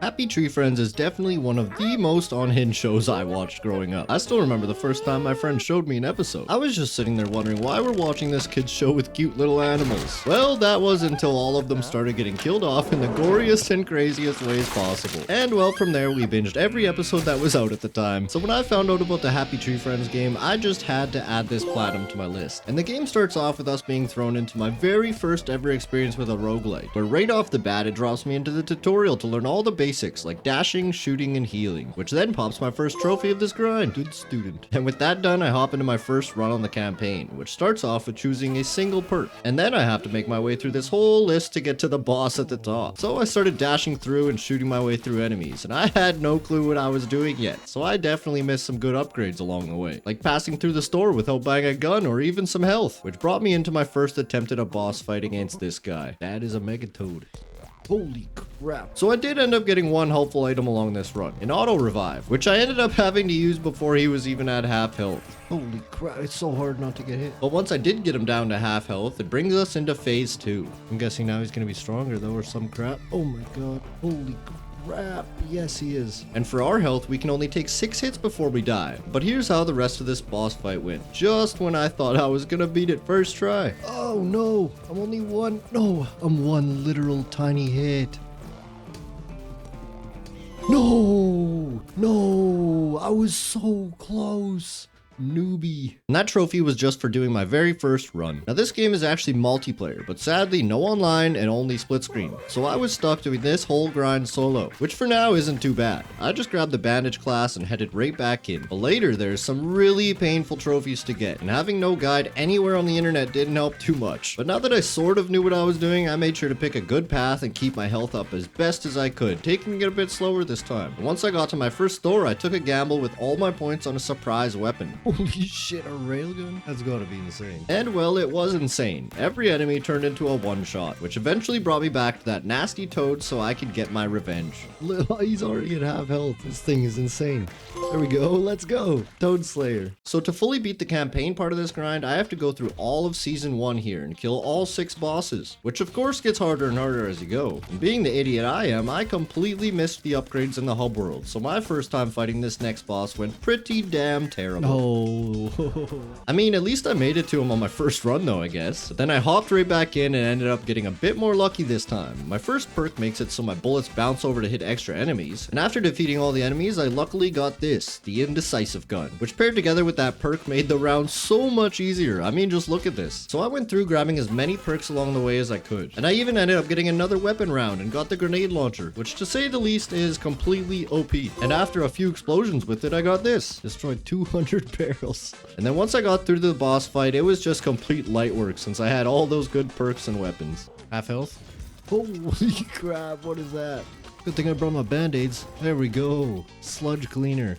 Happy Tree Friends is definitely one of the most unhinged shows I watched growing up. I still remember the first time my friend showed me an episode. I was just sitting there wondering why we're watching this kid's show with cute little animals. Well, that was until all of them started getting killed off in the goriest and craziest ways possible. And well, from there we binged every episode that was out at the time. So when I found out about the Happy Tree Friends game, I just had to add this platinum to my list. And the game starts off with us being thrown into my very first ever experience with a roguelike, where right off the bat it drops me into the tutorial to learn all the basics like dashing, shooting, and healing, which then pops my first trophy of this grind. Good student. And with that done, I hop into my first run on the campaign, which starts off with choosing a single perk. And then I have to make my way through this whole list to get to the boss at the top. So I started dashing through and shooting my way through enemies, and I had no clue what I was doing yet, so I definitely missed some good upgrades along the way, like passing through the store without buying a gun or even some health, which brought me into my first attempt at a boss fight against this guy. That is a Mega Toad. Holy crap. So I did end up getting one helpful item along this run, an auto revive, which I ended up having to use before he was even at half health. Holy crap, it's so hard not to get hit. But once I did get him down to half health, it brings us into phase 2. I'm guessing now he's gonna be stronger though, or some crap. Oh my god, holy crap, yes he is. And for our health, we can only take 6 hits before we die. But here's how the rest of this boss fight went, just when I thought I was gonna beat it first try. Oh no, I'm only one, no, I'm one literal tiny hit. No, I was so close. Newbie. And that trophy was just for doing my very first run. Now this game is actually multiplayer, but sadly no online and only split screen. So I was stuck doing this whole grind solo, which for now isn't too bad. I just grabbed the bandage class and headed right back in. But later there's some really painful trophies to get, and having no guide anywhere on the internet didn't help too much. But now that I sort of knew what I was doing, I made sure to pick a good path and keep my health up as best as I could, taking it a bit slower this time. And once I got to my first store, I took a gamble with all my points on a surprise weapon. Holy shit, a railgun? That's gotta be insane. And well, it was insane. Every enemy turned into a one-shot, which eventually brought me back to that nasty toad so I could get my revenge. He's already at half health. This thing is insane. There we go, let's go. Toad Slayer. So to fully beat the campaign part of this grind, I have to go through all of Season 1 here and kill all 6 bosses, which of course gets harder and harder as you go. And being the idiot I am, I completely missed the upgrades in the hub world, so my first time fighting this next boss went pretty damn terrible. I mean, at least I made it to him on my first run though, I guess. But then I hopped right back in and ended up getting a bit more lucky this time. My first perk makes it so my bullets bounce over to hit extra enemies, and after defeating all the enemies, I luckily got this, the Indecisive Gun, which paired together with that perk made the round so much easier. I mean, just look at this. So I went through grabbing as many perks along the way as I could, and I even ended up getting another weapon round and got the grenade launcher, which to say the least is completely OP. And after a few explosions with it, I got this, destroyed 200 barrels. And then once I got through to the boss fight, it was just complete light work since I had all those good perks and weapons. Half health? Holy crap, what is that? Good thing I brought my band-aids. There we go. Sludge cleaner.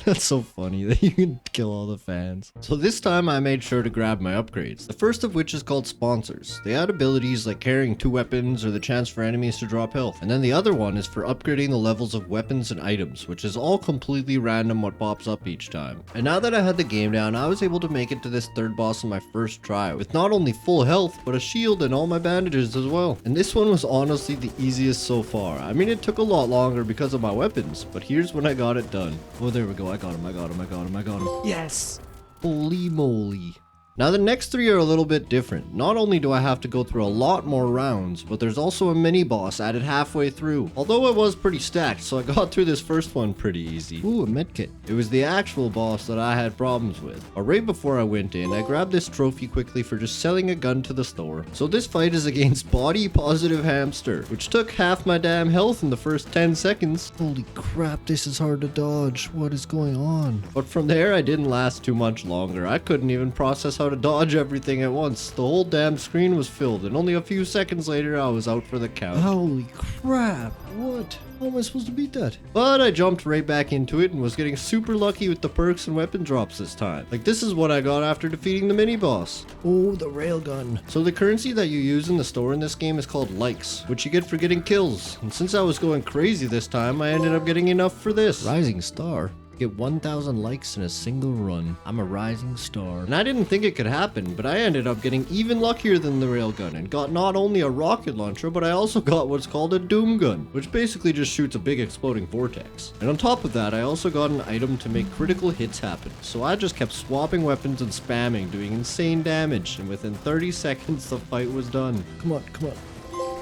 That's so funny that you can kill all the fans. So this time I made sure to grab my upgrades, the first of which is called Sponsors. They add abilities like carrying 2 weapons or the chance for enemies to drop health. And then the other one is for upgrading the levels of weapons and items, which is all completely random what pops up each time. And now that I had the game down, I was able to make it to this third boss on my first try, with not only full health, but a shield and all my bandages as well. And this one was honestly the easiest so far. I mean, it took a lot longer because of my weapons, but here's when I got it done. Oh, there we go. I got him. Yes! Holy moly. Now the next 3 are a little bit different. Not only do I have to go through a lot more rounds, but there's also a mini boss added halfway through. Although it was pretty stacked, so I got through this first one pretty easy. Ooh, a medkit. It was the actual boss that I had problems with. But right before I went in, I grabbed this trophy quickly for just selling a gun to the store. So this fight is against Body Positive Hamster, which took half my damn health in the first 10 seconds. Holy crap, this is hard to dodge. What is going on? But from there, I didn't last too much longer. I couldn't even process how to dodge everything at once. The whole damn screen was filled, and only a few seconds later I was out for the count. Holy crap, what? How am I supposed to beat that? But I jumped right back into it and was getting super lucky with the perks and weapon drops this time. Like this is what I got after defeating the mini boss. Oh, the railgun. So the currency that you use in the store in this game is called likes, which you get for getting kills. And since I was going crazy this time, I ended up getting enough for this. Rising Star. Get 1,000 likes in a single run. I'm a rising star. And I didn't think it could happen, but I ended up getting even luckier than the railgun and got not only a rocket launcher, but I also got what's called a doom gun, which basically just shoots a big exploding vortex. And on top of that, I also got an item to make critical hits happen. So I just kept swapping weapons and spamming, doing insane damage, and within 30 seconds, the fight was done. Come on, come on.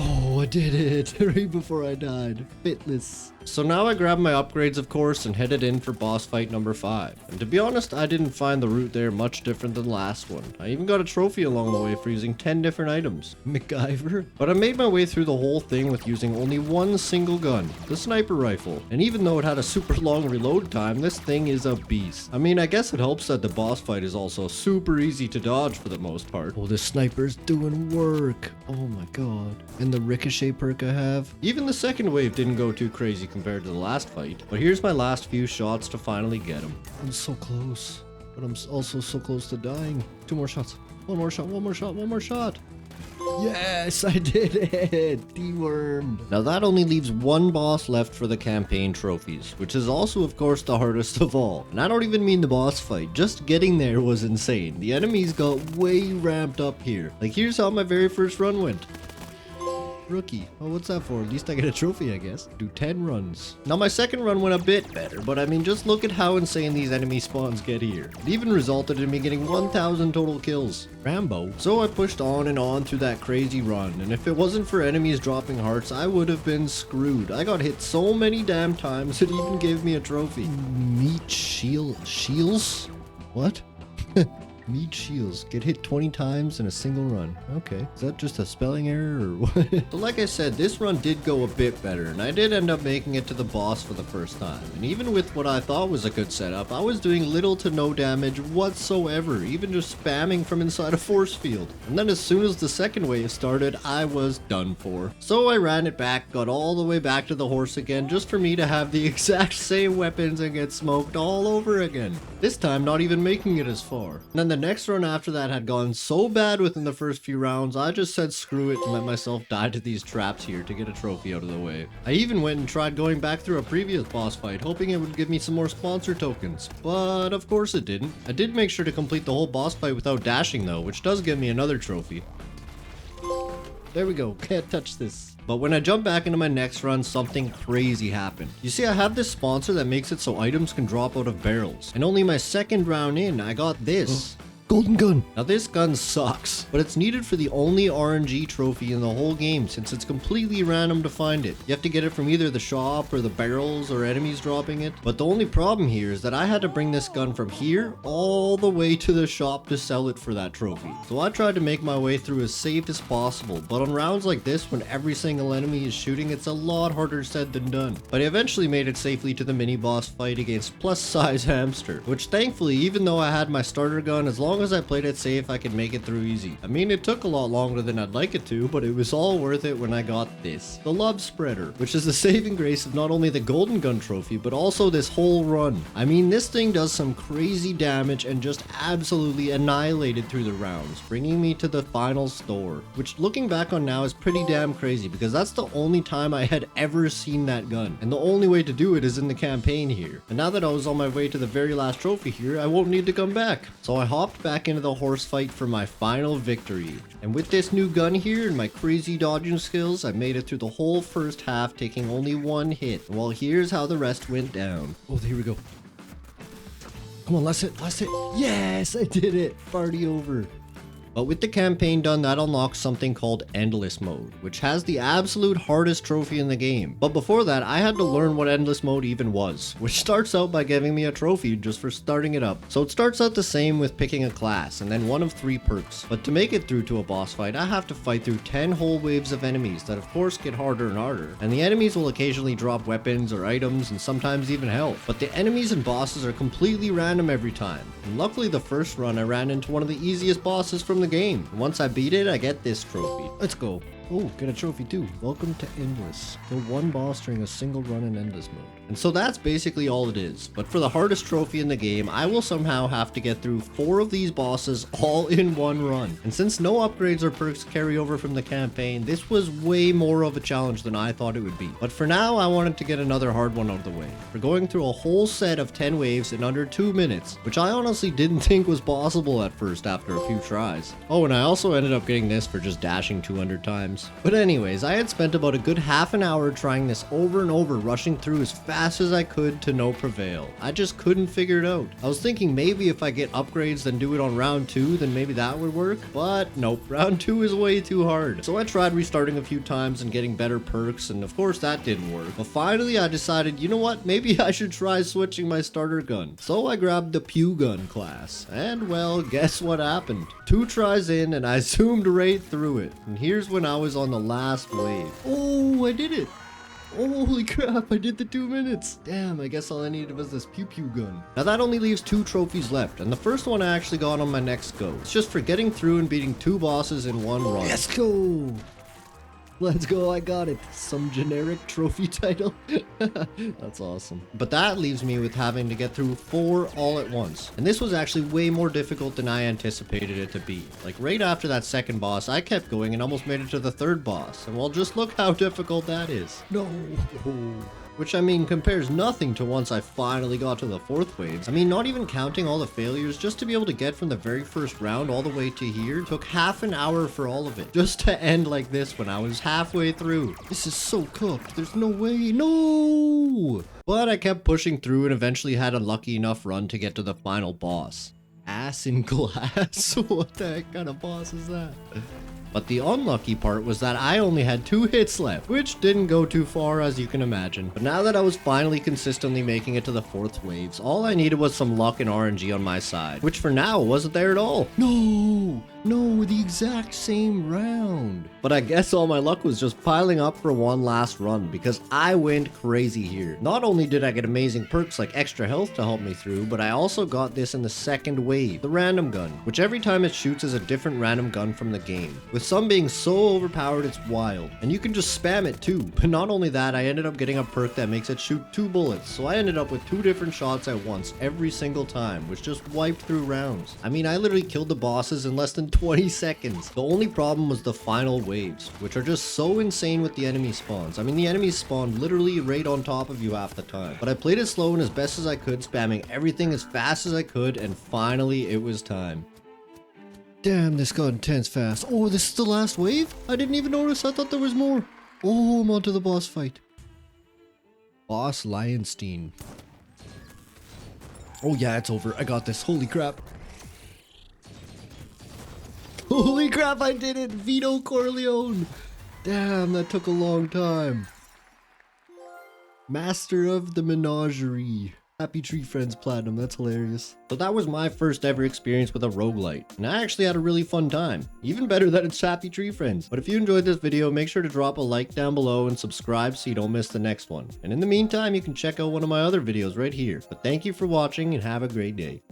Oh, I did it right before I died. Fitless. So now I grabbed my upgrades, of course, and headed in for boss fight number 5. And to be honest, I didn't find the route there much different than the last one. I even got a trophy along the way for using 10 different items. MacGyver. But I made my way through the whole thing with using only one single gun, the sniper rifle. And even though it had a super long reload time, this thing is a beast. I mean, I guess it helps that the boss fight is also super easy to dodge for the most part. Oh, this sniper's doing work. Oh my god. And the ricochet perk I have. Even the second wave didn't go too crazy compared to the last fight, but here's my last few shots to finally get him. I'm so close, but I'm also so close to dying. 2 more shots. 1 more shot, 1 more shot, 1 more shot. Yes, I did it! Dewormed. Now that only leaves one boss left for the campaign trophies, which is also of course the hardest of all. And I don't even mean the boss fight, just getting there was insane. The enemies got way ramped up here. Like here's how my very first run went. Rookie. Oh, what's that for? At least I get a trophy, I guess. Do 10 runs. Now, my second run went a bit better, but I mean, just look at how insane these enemy spawns get here. It even resulted in me getting 1,000 total kills. Rambo. So I pushed on and on through that crazy run, and if it wasn't for enemies dropping hearts, I would have been screwed. I got hit so many damn times, it even gave me a trophy. Meat shields? What? Meat shields. Get hit 20 times in a single run. Okay. Is that just a spelling error or what? So like I said, this run did go a bit better, and I did end up making it to the boss for the first time. And even with what I thought was a good setup, I was doing little to no damage whatsoever, even just spamming from inside a force field. And then as soon as the second wave started, I was done for. So I ran it back, got all the way back to the horse again, just for me to have the exact same weapons and get smoked all over again. This time not even making it as far. And then the next run after that had gone so bad within the first few rounds, I just said screw it and let myself die to these traps here to get a trophy out of the way. I even went and tried going back through a previous boss fight, hoping it would give me some more sponsor tokens, but of course it didn't. I did make sure to complete the whole boss fight without dashing though, which does give me another trophy. There we go, can't touch this. But when I jump back into my next run, something crazy happened. You see, I have this sponsor that makes it so items can drop out of barrels. And only my second round in, I got this. Golden gun. Now this gun sucks, but it's needed for the only RNG trophy in the whole game since it's completely random to find it. You have to get it from either the shop or the barrels or enemies dropping it. But the only problem here is that I had to bring this gun from here all the way to the shop to sell it for that trophy. So I tried to make my way through as safe as possible, but on rounds like this when every single enemy is shooting, it's a lot harder said than done. But I eventually made it safely to the mini boss fight against plus size hamster, which thankfully, even though I had my starter gun, as long as I played it safe, I could make it through easy. I mean, it took a lot longer than I'd like it to, but it was all worth it when I got this, the Love Spreader, which is the saving grace of not only the Golden Gun trophy, but also this whole run. I mean, this thing does some crazy damage and just absolutely annihilated through the rounds, bringing me to the final store, which looking back on now is pretty damn crazy because that's the only time I had ever seen that gun, and the only way to do it is in the campaign here. And now that I was on my way to the very last trophy here, I won't need to come back. So I hopped back into the horse fight for my final victory. And with this new gun here and my crazy dodging skills, I made it through the whole first half, taking only one hit. Well, here's how the rest went down. Oh, here we go. Come on, last hit, last hit. Yes, I did it. Party over. But with the campaign done, that unlocks something called Endless Mode, which has the absolute hardest trophy in the game. But before that, I had to learn what Endless Mode even was, which starts out by giving me a trophy just for starting it up. So it starts out the same with picking a class, and then one of 3 perks. But to make it through to a boss fight, I have to fight through 10 whole waves of enemies that of course get harder and harder. And the enemies will occasionally drop weapons or items, and sometimes even health. But the enemies and bosses are completely random every time. And luckily the first run I ran into one of the easiest bosses from the game. Once I beat it, I get this trophy. Let's go. Oh, get a trophy too. Welcome to Endless. Kill one boss during a single run in Endless mode. And so that's basically all it is. But for the hardest trophy in the game, I will somehow have to get through 4 of these bosses all in one run. And since no upgrades or perks carry over from the campaign, this was way more of a challenge than I thought it would be. But for now, I wanted to get another hard one out of the way. We're going through a whole set of 10 waves in under 2 minutes, which I honestly didn't think was possible at first after a few tries. Oh, and I also ended up getting this for just dashing 200 times. But anyways, I had spent about a good half an hour trying this over and over, rushing through as fast as I could to no prevail. I just couldn't figure it out. I was thinking maybe if I get upgrades then do it on round 2, then maybe that would work, but nope, round 2 is way too hard. So I tried restarting a few times and getting better perks, and of course that didn't work. But finally I decided, you know what, maybe I should try switching my starter gun. So I grabbed the Pew Gun class, and well, guess what happened? 2 tries in and I zoomed right through it. And here's when I was on the last wave. Oh, I did it! Holy crap, I did the 2 minutes. Damn, I guess all I needed was this pew pew gun. Now that only leaves 2 trophies left, and the first one I actually got on my next go. It's just for getting through and beating 2 bosses in one run. Let's go! Let's go, I got it. Some generic trophy title. That's awesome. But that leaves me with having to get through 4 all at once. And this was actually way more difficult than I anticipated it to be. Like right after that second boss, I kept going and almost made it to the 3rd boss. And well, just look how difficult that is. No. Which, I mean, compares nothing to once I finally got to the 4th waves. I mean, not even counting all the failures, just to be able to get from the very first round all the way to here took half an hour for all of it. Just to end like this when I was halfway through. This is so cooked. There's no way. No! But I kept pushing through and eventually had a lucky enough run to get to the final boss. Ass in glass? What the heck kind of boss is that? But the unlucky part was that I only had 2 hits left, which didn't go too far as you can imagine. But now that I was finally consistently making it to the 4th waves, all I needed was some luck and RNG on my side, which for now wasn't there at all. No, the exact same round. But I guess all my luck was just piling up for one last run because I went crazy here. Not only did I get amazing perks like extra health to help me through, but I also got this in the 2nd wave, the random gun, which every time it shoots is a different random gun from the game, with some being so overpowered it's wild. And you can just spam it too. But not only that, I ended up getting a perk that makes it shoot 2 bullets, so I ended up with 2 different shots at once every single time, which just wiped through rounds. I mean, I literally killed the bosses in less than 20 seconds. The only problem was the final waves, which are just so insane with the enemy spawns. I mean, the enemies spawned literally right on top of you half the time. But I played it slow and as best as I could, spamming everything as fast as I could, and finally it was time. Damn, this got intense fast. Oh, this is the last wave? I didn't even notice. I thought there was more. Oh, I'm on to the boss fight. Boss Lionstein. Oh yeah, it's over. I got this. Holy crap. Holy crap, I did it! Vito Corleone! Damn, that took a long time. Master of the Menagerie. Happy Tree Friends Platinum, that's hilarious. So that was my first ever experience with a roguelite, and I actually had a really fun time. Even better that it's Happy Tree Friends. But if you enjoyed this video, make sure to drop a like down below and subscribe so you don't miss the next one. And in the meantime, you can check out one of my other videos right here. But thank you for watching and have a great day.